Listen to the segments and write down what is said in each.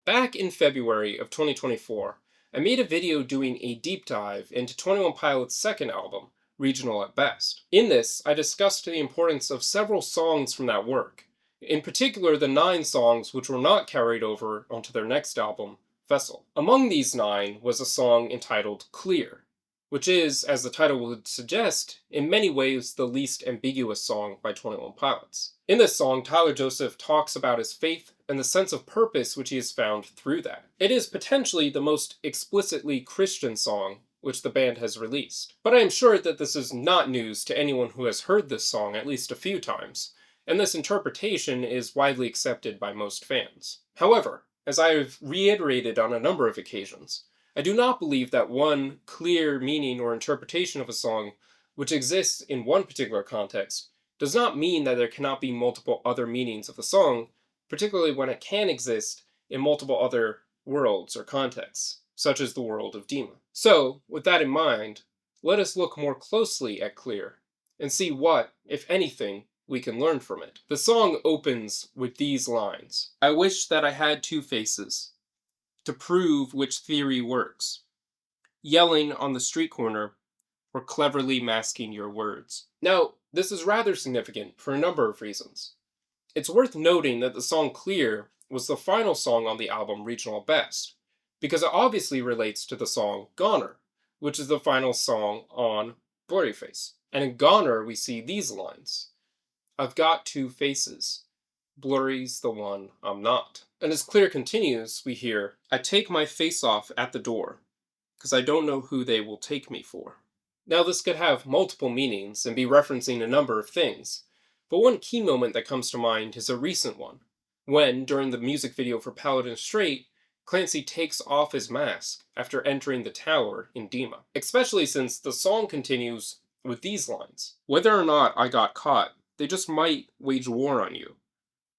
Back in February of 2024, I made a video doing a deep dive into 21 Pilot's second album, Regional at Best. In this, I discussed the importance of several songs from that work, in particular the 9 songs which were not carried over onto their next album, Vessel. Among these 9 was a song entitled Clear, which is, as the title would suggest, in many ways the least ambiguous song by 21 Pilots. In this song, Tyler Joseph talks about his faith and the sense of purpose which he has found through that. It is potentially the most explicitly Christian song which the band has released. But I am sure that this is not news to anyone who has heard this song at least a few times, and this interpretation is widely accepted by most fans. However, as I have reiterated on a number of occasions, I do not believe that one clear meaning or interpretation of a song which exists in one particular context does not mean that there cannot be multiple other meanings of the song, particularly when it can exist in multiple other worlds or contexts, such as the world of Dema. So, with that in mind, let us look more closely at Clear and see what, if anything, we can learn from it. The song opens with these lines: "I wish that I had 2 faces to prove which theory works, yelling on the street corner or cleverly masking your words." Now, this is rather significant for a number of reasons. It's worth noting that the song Clear was the final song on the album Regional at Best, because it obviously relates to the song Goner, which is the final song on Blurryface. And in Goner, we see these lines: "I've got 2 faces. Blurry's the one I'm not." And as Clear continues, we hear, "I take my face off at the door, 'cause I don't know who they will take me for." Now this could have multiple meanings and be referencing a number of things, but one key moment that comes to mind is a recent one, when, during the music video for Paladin Straight, Clancy takes off his mask after entering the tower in Dema. Especially since the song continues with these lines: "Whether or not I got caught, they just might wage war on you.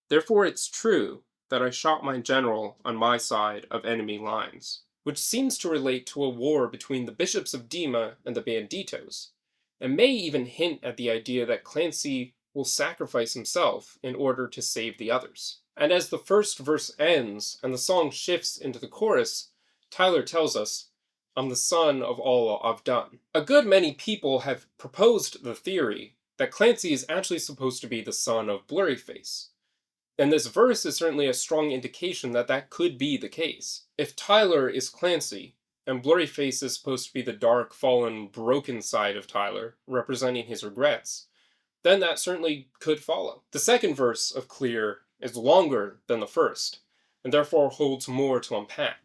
Therefore it's true that I shot my general on my side of enemy lines," which seems to relate to a war between the bishops of Dema and the Banditos, and may even hint at the idea that Clancy will sacrifice himself in order to save the others. And as the first verse ends and the song shifts into the chorus, Tyler tells us, "I'm the son of all I've done." A good many people have proposed the theory that Clancy is actually supposed to be the son of Blurryface, and this verse is certainly a strong indication that that could be the case. If Tyler is Clancy, and Blurryface is supposed to be the dark, fallen, broken side of Tyler, representing his regrets, then that certainly could follow. The second verse of Clear is longer than the first, and therefore holds more to unpack.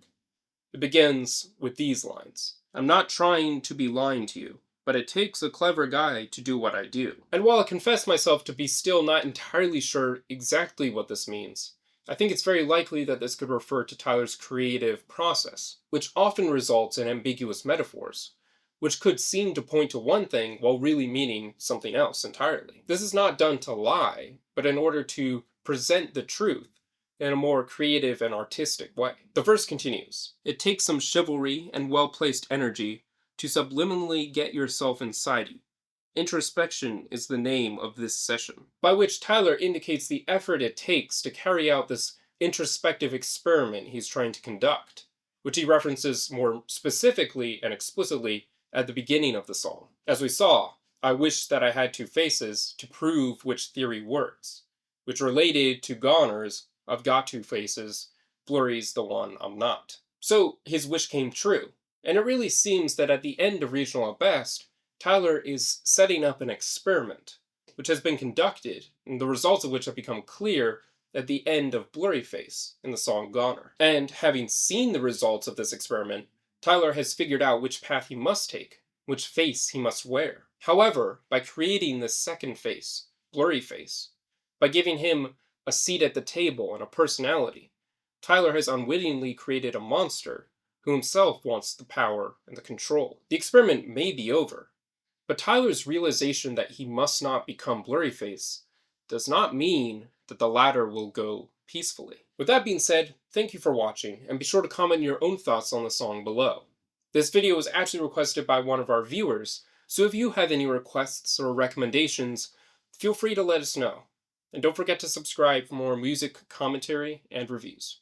It begins with these lines: "I'm not trying to be lying to you, but it takes a clever guy to do what I do." And while I confess myself to be still not entirely sure exactly what this means, I think it's very likely that this could refer to Tyler's creative process, which often results in ambiguous metaphors, which could seem to point to one thing while really meaning something else entirely. This is not done to lie, but in order to present the truth in a more creative and artistic way. The verse continues: "It takes some chivalry and well-placed energy to subliminally get yourself inside you. Introspection is the name of this session." By which Tyler indicates the effort it takes to carry out this introspective experiment he's trying to conduct, which he references more specifically and explicitly at the beginning of the song. As we saw, "I wish that I had 2 faces to prove which theory works," which related to Goner's "I've got 2 faces, Blurry's the one I'm not." So his wish came true, and it really seems that at the end of Regional at Best, Tyler is setting up an experiment, which has been conducted, and the results of which have become clear at the end of Blurryface in the song Goner. And having seen the results of this experiment, Tyler has figured out which path he must take, which face he must wear. However, by creating this second face, Blurryface, by giving him a seat at the table and a personality, Tyler has unwittingly created a monster who himself wants the power and the control. The experiment may be over, but Tyler's realization that he must not become Blurryface does not mean that the latter will go peacefully. With that being said, thank you for watching, and be sure to comment your own thoughts on the song below. This video was actually requested by one of our viewers, so if you have any requests or recommendations, feel free to let us know. And don't forget to subscribe for more music commentary and reviews.